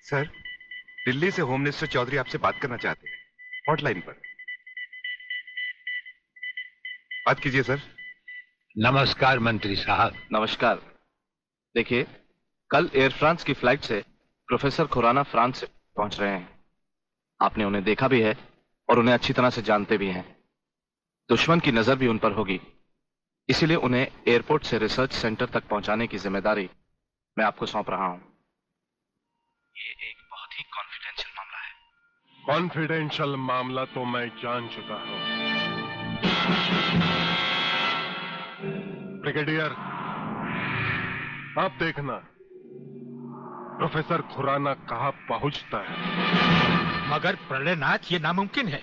Sir, Delhi से home minister Chaudhary आपसे बात करना चाहते हैं, हॉटलाइन पर। बात कीजिए सर। नमस्कार मंत्री साहब। नमस्कार। देखिए, कल एयर फ्रांस की फ्लाइट से प्रोफेसर खुराना फ्रांस से पहुंच रहे हैं। आपने उन्हें देखा भी है और उन्हें अच्छी तरह से जानते भी हैं। दुश्मन की नजर भी उन पर होगी, इसीलिए उन्हें एयरपोर्ट से रिसर्च सेंटर तक पहुंचाने की जिम्मेदारी मैं आपको सौंप रहा हूं। ये एक बहुत ही कॉन्फिडेंशियल मामला है। कॉन्फिडेंशियल मामला तो मैं जान चुका हूं। ब्रिगेडियर, आप देखना प्रोफेसर खुराना कहां पहुंचता है। मगर प्रलयनाथ, ये नामुमकिन है।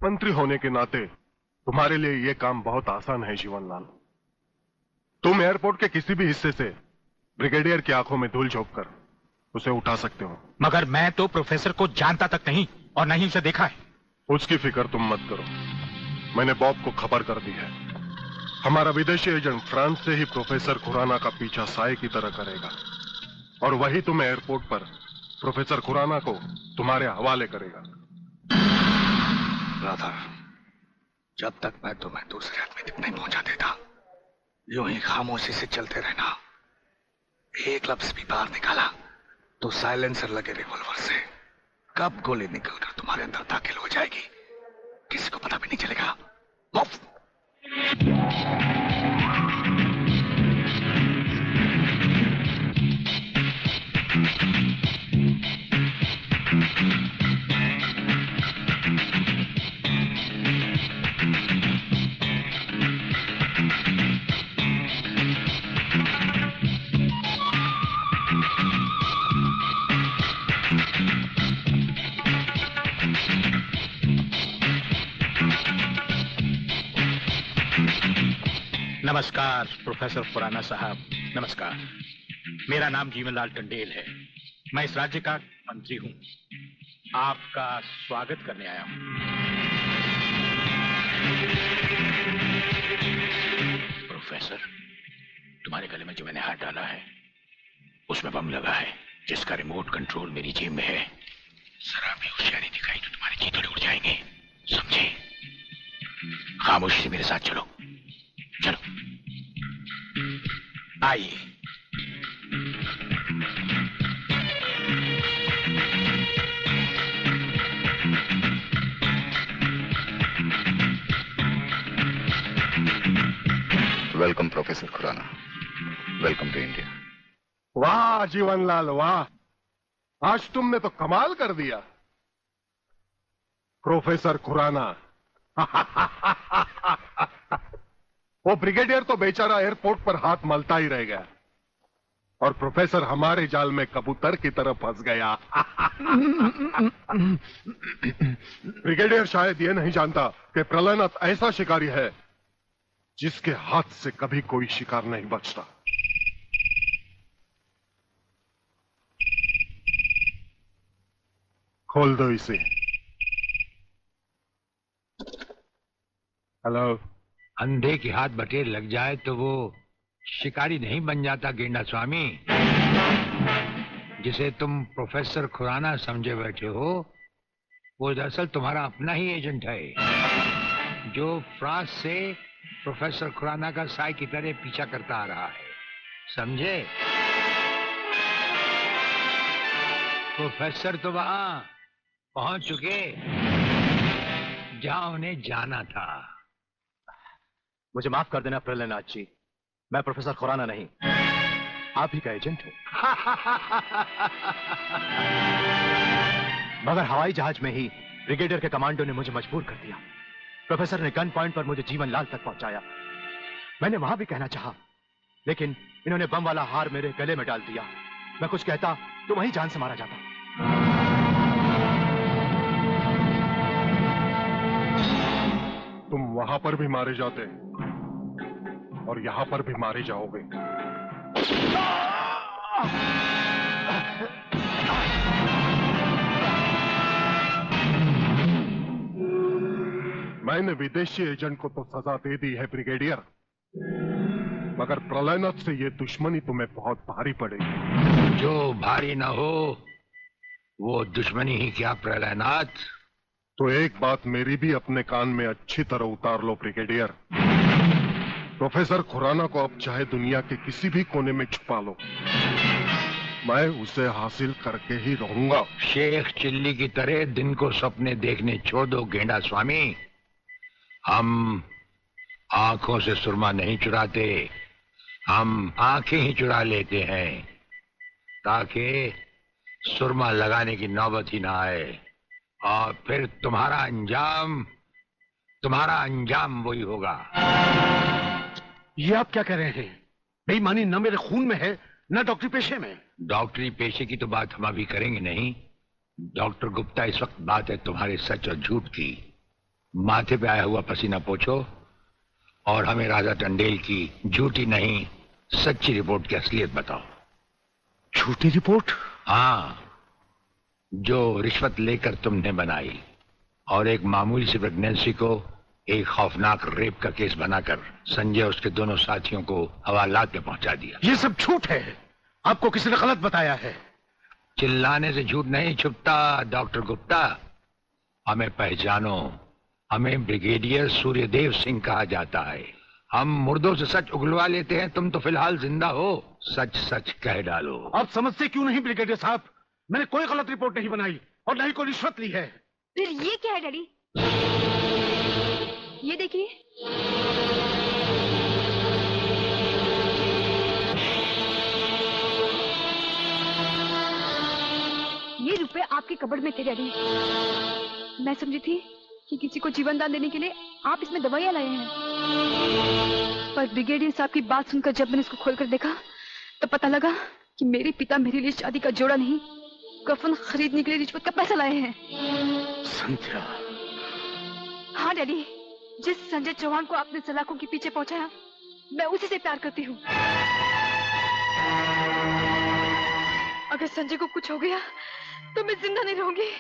मंत्री होने के नाते तुम्हारे लिए यह काम बहुत आसान है जीवनलाल। तुम एयरपोर्ट के किसी भी हिस्से से ब्रिगेडियर की आंखों में धूल झोंककर उसे उठा सकते हो। मगर मैं तो प्रोफेसर को जानता तक नहीं और नहीं उसे देखा है। उसकी फिक्र तुम मत करो, मैंने बॉब को खबर कर दी है। हमारा विदेशी एजेंट फ्रांस से ही प्रोफेसर खुराना का पीछा साए की तरह करेगा और वही तुम्हें एयरपोर्ट पर प्रोफेसर खुराना को तुम्हारे हवाले करेगा। राधा, जब तक मैं तुम्हें दूसरे आदमी तक नहीं पहुंचा देता, यूं ही खामोशी से चलते रहना। एक लफ्ज भी बाहर निकाला तो साइलेंसर लगे रिवॉल्वर से कब गोली निकलकर तुम्हारे अंदर दाखिल हो जाएगी किसी को पता भी नहीं चलेगा। मुफ्त। नमस्कार प्रोफेसर खुराना साहब, नमस्कार। मेरा नाम जीवनलाल टंडेल है। मैं इस राज्य का मंत्री हूं। आपका स्वागत करने आया हूं। प्रोफेसर, तुम्हारे गले में जो मैंने हाथ डाला है उसमें बम लगा है, जिसका रिमोट कंट्रोल मेरी जेब में है। जरा भी होशियारी दिखाई तो तुम्हारे चीथड़े उड़ जाएंगे, समझे? खामोशी से मेरे साथ चलो। चलो, आइए। Welcome professor Khurana, welcome to India. वाह जीवनलाल वाह, आज तुमने तो कमाल कर दिया। प्रोफेसर खुराना वो ब्रिगेडियर तो बेचारा एयरपोर्ट पर हाथ मलता ही रह गया और प्रोफेसर हमारे जाल में कबूतर की तरह फंस गया। ब्रिगेडियर शायद ये नहीं जानता कि प्रलयनाथ ऐसा शिकारी है जिसके हाथ से कभी कोई शिकार नहीं बचता। खोल दो इसे। हेलो। अंधे के हाथ बटेर लग जाए तो वो शिकारी नहीं बन जाता गेंडा स्वामी। जिसे तुम प्रोफेसर खुराना समझे बैठे हो वो दरअसल तुम्हारा अपना ही एजेंट है, जो फ्रांस से प्रोफेसर खुराना का साई की तरह पीछा करता आ रहा है, समझे? प्रोफेसर तो वहां पहुंच चुके जहां उन्हें जाना था। मुझे माफ कर देना प्रलयनाथ जी, मैं प्रोफेसर खुराना नहीं, आप ही का एजेंट हूं। मगर हवाई जहाज में ही ब्रिगेडियर के कमांडो ने मुझे मजबूर कर दिया। प्रोफेसर ने गन पॉइंट पर मुझे जीवनलाल तक पहुंचाया। मैंने वहां भी कहना चाहा, लेकिन इन्होंने बम वाला हार मेरे गले में डाल दिया। मैं कुछ कहता तो वहीं जान से मारा जाता। तुम वहां पर भी मारे जाते और यहां पर भी मारे जाओगे। मैंने विदेशी एजेंट को तो सजा दे दी है ब्रिगेडियर, मगर प्रलयनाथ से ये दुश्मनी तुम्हें बहुत भारी पड़ेगी। जो भारी ना हो वो दुश्मनी ही क्या प्रलयनाथ। तो एक बात मेरी भी अपने कान में अच्छी तरह उतार लो ब्रिगेडियर। प्रोफेसर खुराना को अब चाहे दुनिया के किसी भी कोने में छुपा लो, मैं उसे हासिल करके ही रहूंगा। शेख चिल्ली की तरह दिन को सपने देखने छोड़ दो गेंडा स्वामी। हम आंखों से सुरमा नहीं चुराते, हम आंखें ही चुरा लेते हैं ताकि सुरमा लगाने की नौबत ही ना आए, और फिर तुम्हारा अंजाम वही होगा। ये आप क्या कह रहे हैं? बेईमानी न मेरे खून में है न डॉक्टरी पेशे में। डॉक्टरी पेशे की तो बात हम अभी करेंगे नहीं। डॉक्टर गुप्ता, इस वक्त बात है तुम्हारे सच और झूठ की। माथे पे आया हुआ पसीना पोछो और हमें राजा टंडेल की झूठी नहीं सच्ची रिपोर्ट की असलियत बताओ। झूठी रिपोर्ट? हाँ, जो रिश्वत लेकर तुमने बनाई और एक मामूली सी प्रेगनेंसी को एक खौफनाक रेप का केस बनाकर संजय और उसके दोनों साथियों को हवालात में पहुंचा दिया। ये सब झूठ है, आपको किसी ने गलत बताया है। चिल्लाने से झूठ नहीं छुपता डॉक्टर गुप्ता। हमें पहचानो, हमें ब्रिगेडियर सूर्यदेव सिंह कहा जाता है। हम मुर्दों से सच उगलवा लेते हैं, तुम तो फिलहाल जिंदा हो। सच सच कह डालो। आप समझते क्यों नहीं ब्रिगेडियर साहब? मैंने कोई गलत रिपोर्ट नहीं बनाई और न ही कोई रिश्वत ली है। फिर ये क्या है डैडी? ये देखिए, ये रुपए आपके कबर्ड में थे डैडी। मैं समझी थी कि किसी को जीवन दान देने के लिए आप इसमें दवाइयां लाए हैं, पर ब्रिगेडियर साहब की बात सुनकर जब मैंने इसको खोलकर देखा तो पता लगा कि मेरे पिता मेरे लिए शादी का जोड़ा नहीं, कफन खरीदने के लिए रिश्वत का पैसा लाए हैं। संध्या। हाँ डैडी, जिस संजय चौहान को आपने सलाखों के पीछे पहुंचाया, मैं उसी से प्यार करती हूँ। अगर संजय को कुछ हो गया तो मैं जिंदा नहीं रहूंगी,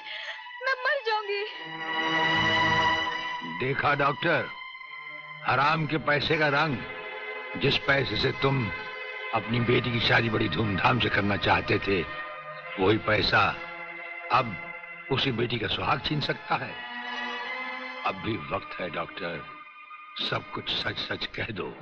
मैं मर जाऊंगी। देखा डॉक्टर, हराम के पैसे का रंग। जिस पैसे से तुम अपनी बेटी की शादी बड़ी धूमधाम से करना चाहते थे, वही पैसा अब उसी बेटी का सुहाग छीन सकता है। अब भी वक्त है डॉक्टर, सब कुछ सच सच कह दो।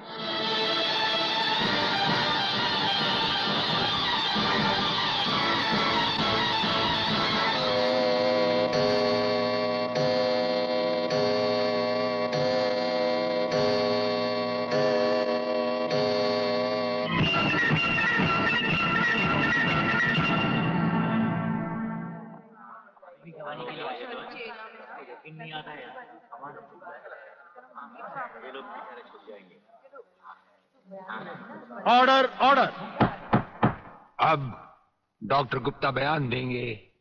Order order. अब डॉक्टर गुप्ता बयान देंगे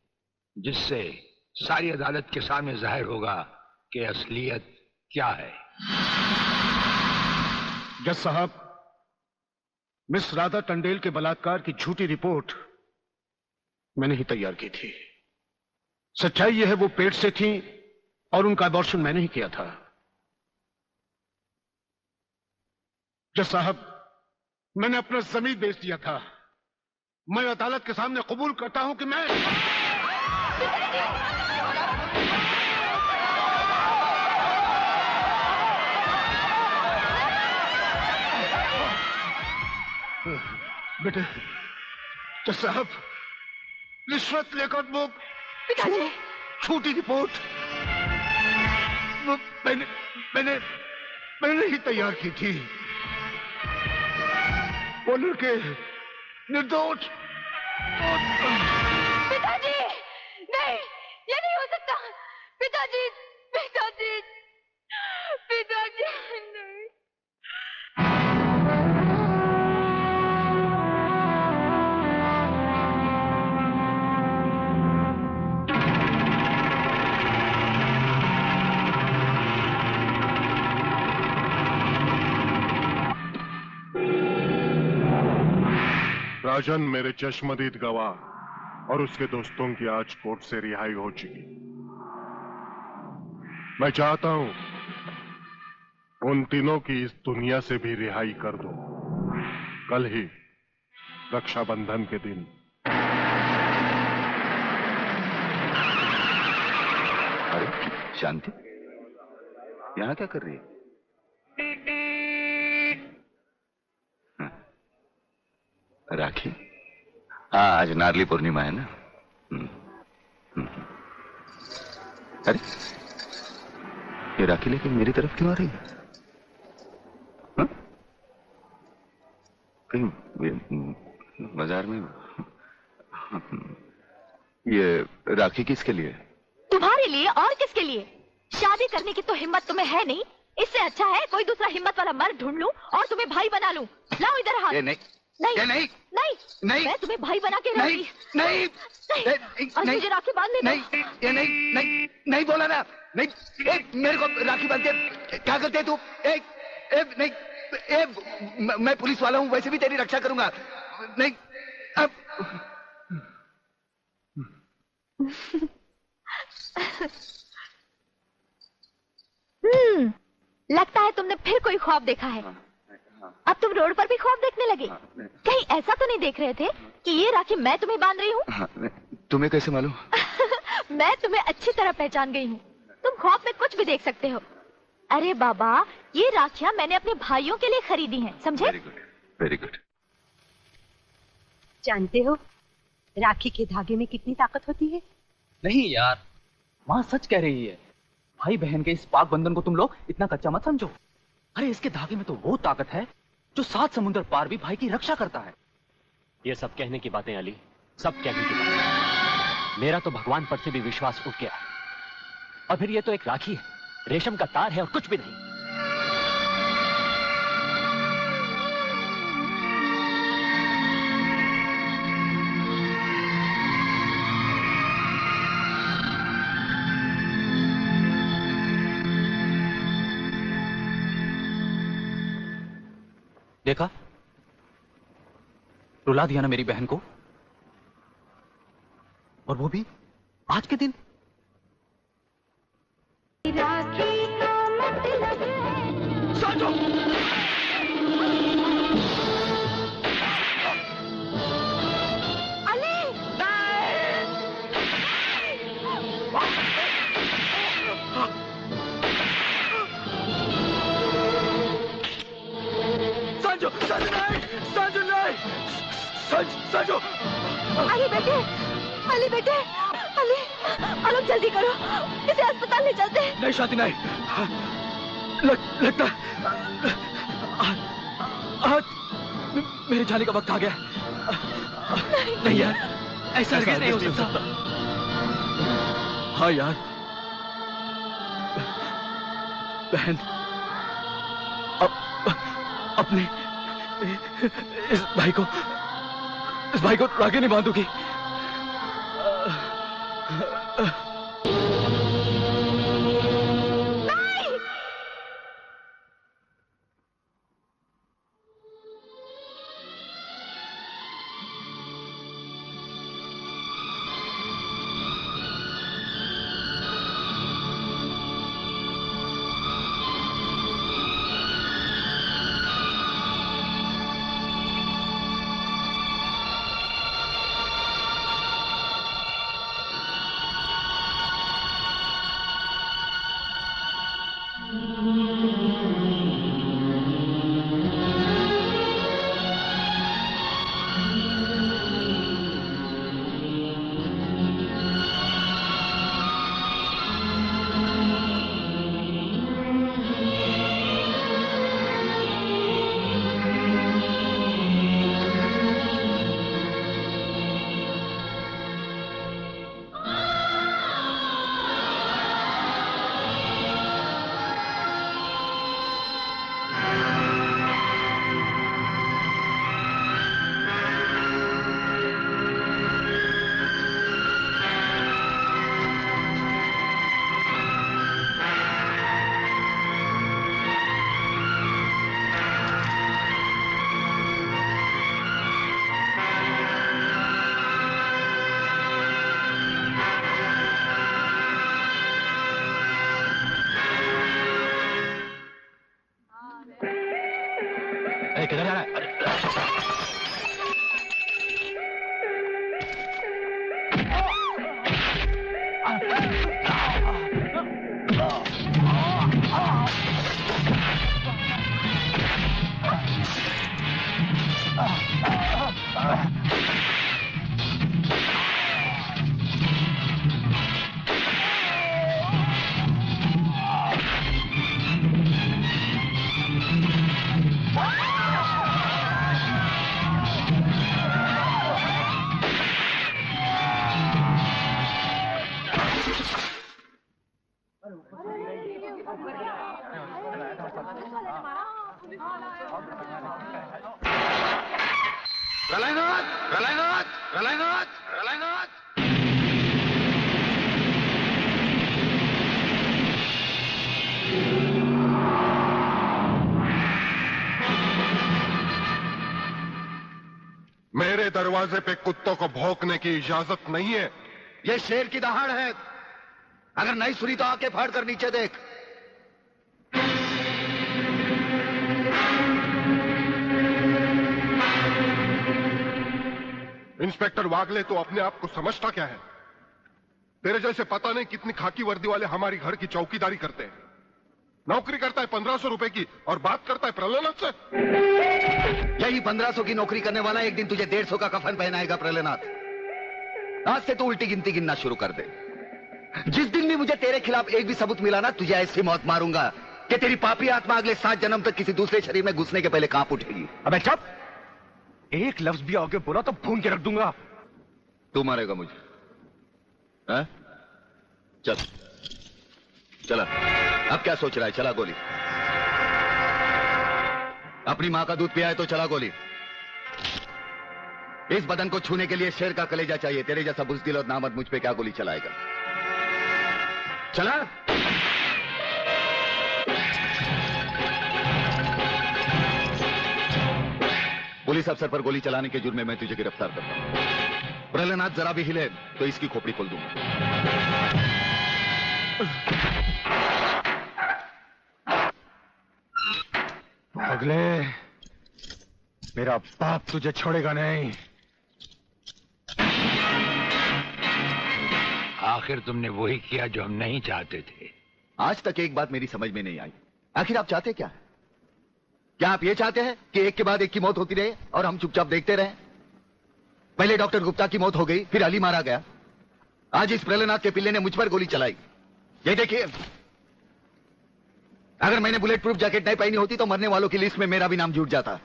जिससे सारी अदालत के सामने जाहिर होगा कि असलियत क्या है। जज साहब, मिस राधा टंडेल के बलात्कार की झूठी रिपोर्ट मैंने ही तैयार की थी। सच्चाई यह है वो पेट से थी और उनका अबॉर्शन मैंने ही किया था। जज साहब, मैंने अपना जमीन बेच दिया था। मैं अदालत के सामने कबूल करता हूं कि मैं बेटे। जज साहब, रिश्वत लेकर वो पिताजी, झूठी रिपोर्ट वो मैंने ही तैयार की थी। वो लड़के निर्दोष। पिताजी, नहीं, ये नहीं हो सकता। पिताजी, पिताजी, पिताजी, नहीं। राजन मेरे चश्मदीद गवाह और उसके दोस्तों की आज कोर्ट से रिहाई हो चुकी। मैं चाहता हूं उन तीनों की इस दुनिया से भी रिहाई कर दो। कल ही रक्षाबंधन के दिन शांति यहाँ क्या कर रही है? हाँ। राखी? हाँ, आज नारली पूर्णिमा है ना। अरे ये राखी लेके मेरी तरफ क्यों आ रही है? हाँ? कहीं बाजार में ये राखी किसके लिए? तुम्हारे लिए और किसके लिए? शादी करने की तो हिम्मत तुम्हें है नहीं। इससे अच्छा है कोई दूसरा हिम्मत वाला मर्द ढूंढ लूं और तुम्हें भाई बना लूं। लाओ इधर हाथ। नहीं नहीं नहीं नहीं नहीं नहीं मैं तुम्हें भाई बना के नहीं रहूंगी। नहीं और नहीं मुझे राखी बांधने दो। नहीं ये नहीं नहीं नहीं बोला ना। नहीं मेरे को राखी बांध के क्या करते तू? नहीं मैं पुलिस वाला हूँ, वैसे भी तेरी रक्षा करूंगा। नहीं अब लगता है तुमने फिर कोई ख्वाब देखा है। अब तुम रोड पर भी ख्वाब देखने लगे। कहीं ऐसा तो नहीं देख रहे थे कि ये राखी मैं तुम्हें बांध रही हूँ? तुम्हें कैसे मालूम? मैं तुम्हें अच्छी तरह पहचान गई हूँ। तुम ख्वाब में कुछ भी देख सकते हो। अरे बाबा, ये राखियाँ मैंने अपने भाइयों के लिए खरीदी हैं, समझे? Very good, very good. जानते हो राखी के धागे में कितनी ताकत होती है? नहीं यार, माँ सच कह रही है। भाई बहन के इस पाक बंधन को तुम लोग इतना कच्चा मत समझो। अरे इसके धागे में तो वो ताकत है जो 7 समुद्र पार भी भाई की रक्षा करता है। ये सब कहने की बातें अली, सब कहने की बातें। मेरा तो भगवान पर से भी विश्वास उठ गया। और फिर ये तो एक राखी है, रेशम का तार है और कुछ भी नहीं। देखा, रुला दिया ना मेरी बहन को, और वो भी आज के दिन। राखी का मतलब साजो! अली! साजो! साजो नहीं! साजो नहीं! साजो! अली बेटे, अली बेटे, अली, अली जल्दी करो, इसे अस्पताल ले चलते हैं। नहीं शादी नहीं, लगता आज मेरे जाने का वक्त आ गया। नहीं यार, ऐसा नहीं हो सकता। हाँ यार, बहन अपने इस भाई को राखी नहीं बांधूगी। किधर जा रहा है? प्रलयनाथ, प्रलयनाथ, प्रलयनाथ, प्रलयनाथ। मेरे दरवाजे पे कुत्तों को भौंकने की इजाजत नहीं है। ये शेर की दहाड़ है। अगर नहीं सुनी तो आके फाड़ कर नीचे देख। इंस्पेक्टर वागले तो अपने आप को समझता क्या है? तेरे जैसे पता नहीं कितनी खाकी वर्दी वाले हमारी घर की चौकीदारी करते हैं। नौकरी करता है 1500 रुपए की और बात करता है प्रलयनाथ से। यही 1500 की नौकरी करने वाला एक दिन तुझे 150 का कफन पहनाएगा प्रलयनाथ। आज से तू उल्टी गिनती गिनना शुरू कर दे। जिस दिन भी मुझे तेरे खिलाफ एक भी सबूत मिला ना, तुझे ऐसी मौत मारूंगा कि तेरी पापी आत्मा अगले 7 जन्म तक किसी दूसरे शरीर में घुसने के पहले कांप उठेगी। अबे चुप! एक लफ्ज भी आगे बोला तो भून के रख दूंगा। तू मारेगा मुझे? है? चल चला। अब क्या सोच रहा है? चला गोली। अपनी मां का दूध पिया है तो चला गोली। इस बदन को छूने के लिए शेर का कलेजा चाहिए। तेरे जैसा बुज़दिल और नामर्द मुझ पे क्या गोली चलाएगा? चला। पुलिस अफसर पर गोली चलाने के जुर्म में मैं तुझे गिरफ्तार करता हूं। प्रलयनाथ जरा भी हिले तो इसकी खोपड़ी खोल दूंगा। अगले मेरा बाप तुझे छोड़ेगा नहीं। आखिर तुमने वही किया जो हम नहीं चाहते थे। आज तक एक बात मेरी समझ में नहीं आई। आखिर आप चाहते क्या है? क्या आप ये चाहते हैं कि एक के बाद एक की मौत होती रहे और हम चुपचाप देखते रहे? पहले डॉक्टर गुप्ता की मौत हो गई, फिर अली मारा गया। आज इस प्रलयनाथ के पिल्ले ने मुझ पर गोली चलाई। ये देखिए, अगर मैंने बुलेट प्रूफ जैकेट नहीं पहनी होती तो मरने वालों की लिस्ट में मेरा भी नाम जुट जाता।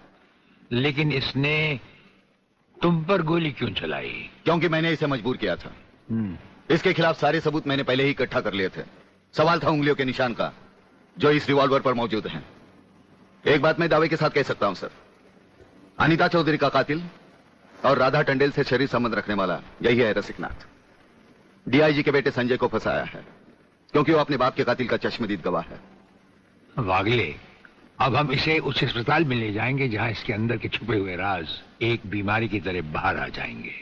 लेकिन इसने तुम पर गोली क्यों चलाई? क्योंकि मैंने इसे मजबूर किया था। इसके खिलाफ सारे सबूत मैंने पहले ही इकट्ठा कर लिए थे। सवाल था उंगलियों के निशान का, जो इस रिवॉल्वर पर मौजूद हैं। एक बात मैं दावे के साथ कह सकता हूं सर, अनीता चौधरी का कातिल और राधा टंडेल से शरीर संबंध रखने वाला यही है रसिकनाथ। डीआईजी के बेटे संजय को फंसाया है क्योंकि वो अपने बाप के कातिल का चश्मदीद गवाह है। वागले, अब हम इसे उस अस्पताल में ले जाएंगे जहां इसके अंदर के छुपे हुए राज एक बीमारी की तरह बाहर आ जाएंगे।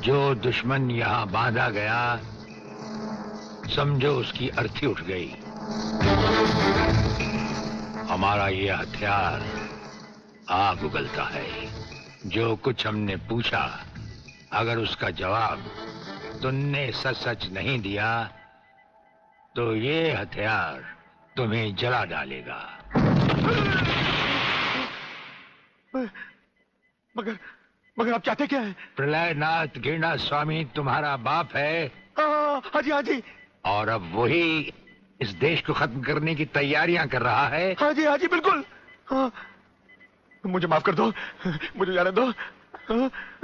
जो दुश्मन यहां बांधा गया, समझो उसकी अर्थी उठ गई। हमारा ये हथियार आग उगलता है। जो कुछ हमने पूछा, अगर उसका जवाब तुमने सच सच नहीं दिया तो ये हथियार तुम्हें जला डालेगा। मगर आप चाहते क्या है? प्रलयनाथ गिरना स्वामी तुम्हारा बाप है। हाँ जी, हाँ जी। और अब वही इस देश को खत्म करने की तैयारियां कर रहा है। हाँ जी बिल्कुल। हाँ, मुझे माफ कर दो, मुझे जाने दो।